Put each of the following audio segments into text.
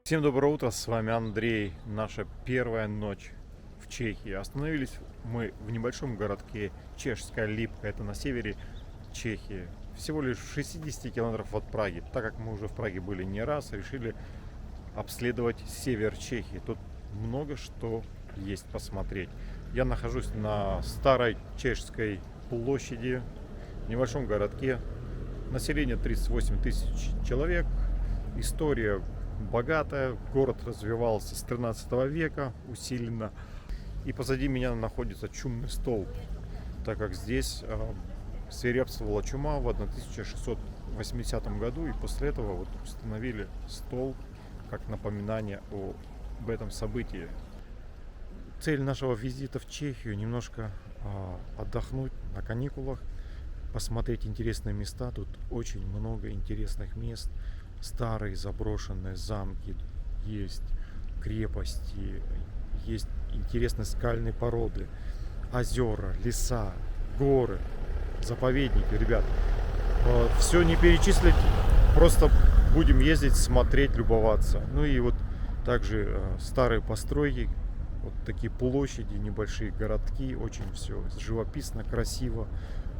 Всем доброе утро, с вами Андрей. Наша первая ночь в Чехии. Остановились мы в небольшом городке Чешская Липка, это на севере Чехии. Всего лишь в 60 километров от Праги. Так как мы уже в Праге были не раз, решили обследовать север Чехии. Тут много что есть посмотреть. Я нахожусь на старой чешской площади, в небольшом городке. Население 38 тысяч человек. История богатая, город развивался с 13 века усиленно. И позади меня находится чумный столб, так как здесь свирепствовала чума в 1680 году, и после этого установили столб как напоминание об этом событии. Цель нашего визита в Чехию — немножко отдохнуть на каникулах, посмотреть интересные места. Тут очень много интересных мест. Старые заброшенные замки, есть крепости, есть интересные скальные породы, озера, леса, горы, заповедники. Ребят, все не перечислить, просто будем ездить, смотреть, любоваться. Ну и вот также старые постройки, вот такие площади, небольшие городки, очень все живописно, красиво.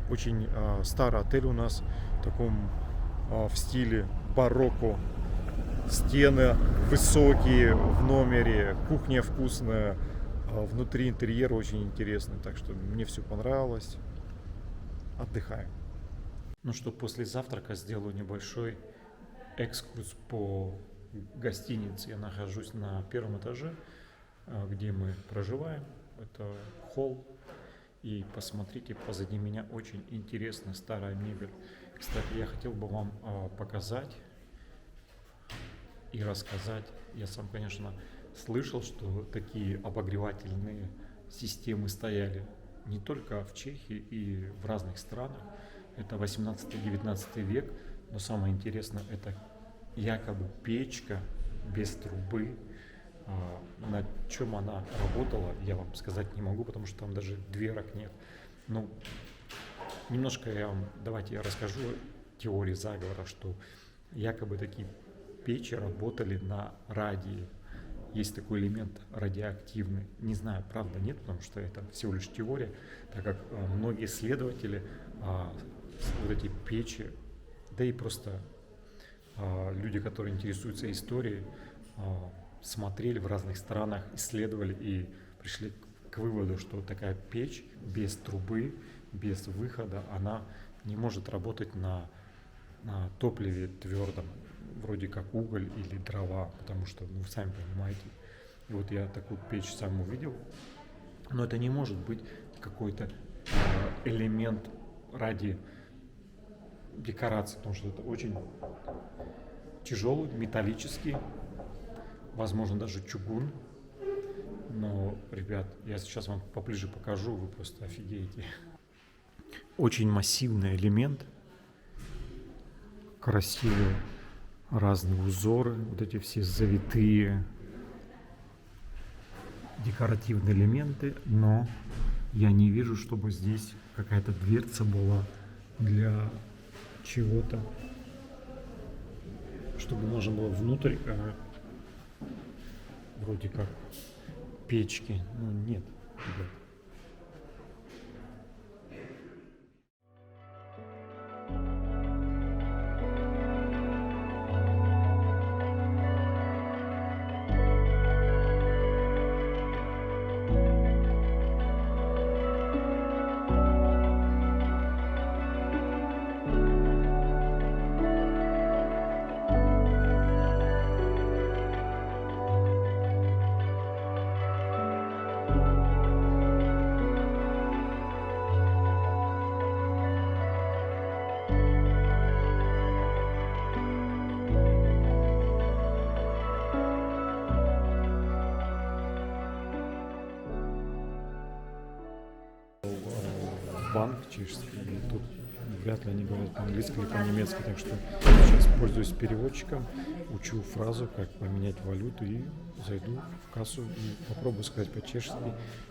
Очень старый отель у нас в таком в стиле барокко. Стены высокие в номере, кухня вкусная, внутри интерьер очень интересный. Так что мне все понравилось. Отдыхаем. Ну что, после завтрака сделаю небольшой экскурс по гостинице. Я нахожусь на первом этаже, где мы проживаем. Это холл. И посмотрите, позади меня очень интересная старая мебель. Кстати, я хотел бы вам показать и рассказать. Я сам, конечно, слышал, что такие обогревательные системы стояли не только в Чехии и в разных странах. Это 18-19 век. Но самое интересное, это якобы печка без трубы. На чем она работала, я вам сказать не могу, потому что там даже дверок нет. Ну, немножко давайте я расскажу теории заговора, что якобы такие печи работали на радии. Есть такой элемент радиоактивный. Не знаю, правда, нет, потому что это всего лишь теория, так как многие исследователи вот эти печи, да и просто люди, которые интересуются историей, смотрели в разных странах, исследовали и пришли к выводу, что такая печь без трубы, без выхода, она не может работать на топливе твердом, вроде как уголь или дрова, потому что, ну, сами понимаете. И вот я такую печь сам увидел, но это не может быть какой-то элемент ради декорации, потому что это очень тяжелый, металлический, возможно, даже чугун. Но, ребят, я сейчас вам поближе покажу, вы просто офигеете. Очень массивный элемент, красивые разные узоры, вот эти все завитые декоративные элементы, но я не вижу, чтобы здесь какая-то дверца была для чего-то, чтобы можно было внутрь вроде как печки. Ну, нет, ребят. Банк чешский, и тут вряд ли они говорят по-английски или по-немецки, так что сейчас пользуюсь переводчиком, учу фразу, как поменять валюту, и зайду в кассу и попробую сказать по-чешски,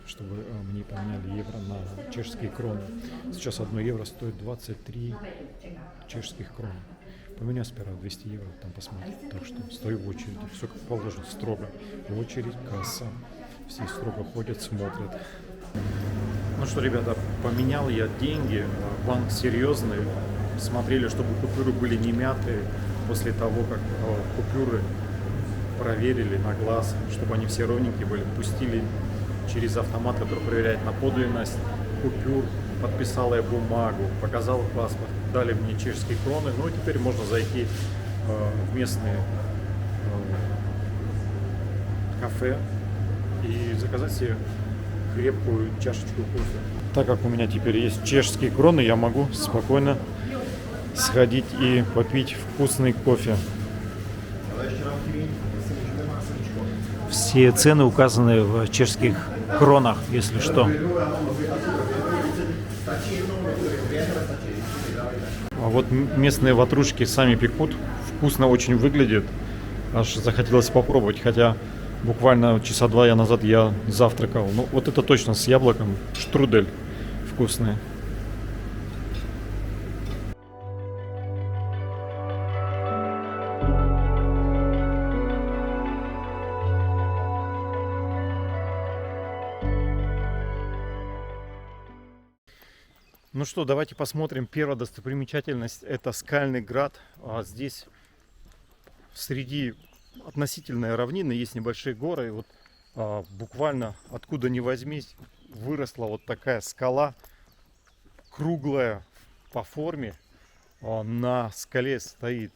чтобы мне поменяли евро на чешские кроны. Сейчас 1 евро стоит 23 чешских крон. У меня сперва 200 евро, там посмотрим. Так что стою в очереди, все как положено, строго. Очередь, касса, все строго ходят, смотрят. Ну что, ребята, поменял я деньги, банк серьезный. Смотрели, чтобы купюры были не мятые. После того, как купюры проверили на глаз, чтобы они все ровненькие были, пустили через автомат, который проверяет на подлинность купюр. Подписал я бумагу, показал паспорт, дали мне чешские кроны. Ну и теперь можно зайти в местные кафе и заказать себе крепкую чашечку кофе. Так как у меня теперь есть чешские кроны, я могу спокойно сходить и попить вкусный кофе. Все цены указаны в чешских кронах, если что. А вот местные ватрушки сами пекут. Вкусно очень выглядит. Аж захотелось попробовать, хотя буквально часа два назад я завтракал. Ну вот это точно с яблоком. Штрудель вкусный. Ну что, давайте посмотрим. Первая достопримечательность — это Скальный град. Здесь среди относительной равнины есть небольшие горы. И вот буквально откуда ни возьмись выросла вот такая скала, круглая по форме. На скале стоит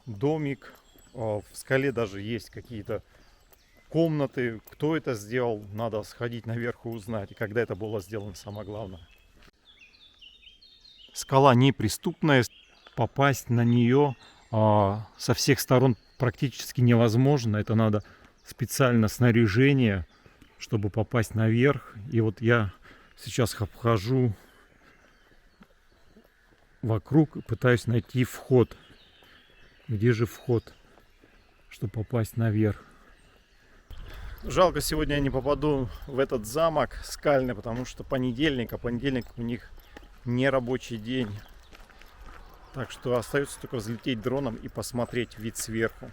домик. В скале даже есть какие-то комнаты. Кто это сделал, надо сходить наверх и узнать. И когда это было сделано, самое главное. Скала неприступная, попасть на нее со всех сторон практически невозможно. Это надо специально снаряжение, чтобы попасть наверх. И вот я сейчас обхожу вокруг и пытаюсь найти вход. Где же вход, чтобы попасть наверх? Жалко, сегодня я не попаду в этот замок скальный, потому что понедельник, а понедельник у них не рабочий день. Так что остается только взлететь дроном и посмотреть вид сверху.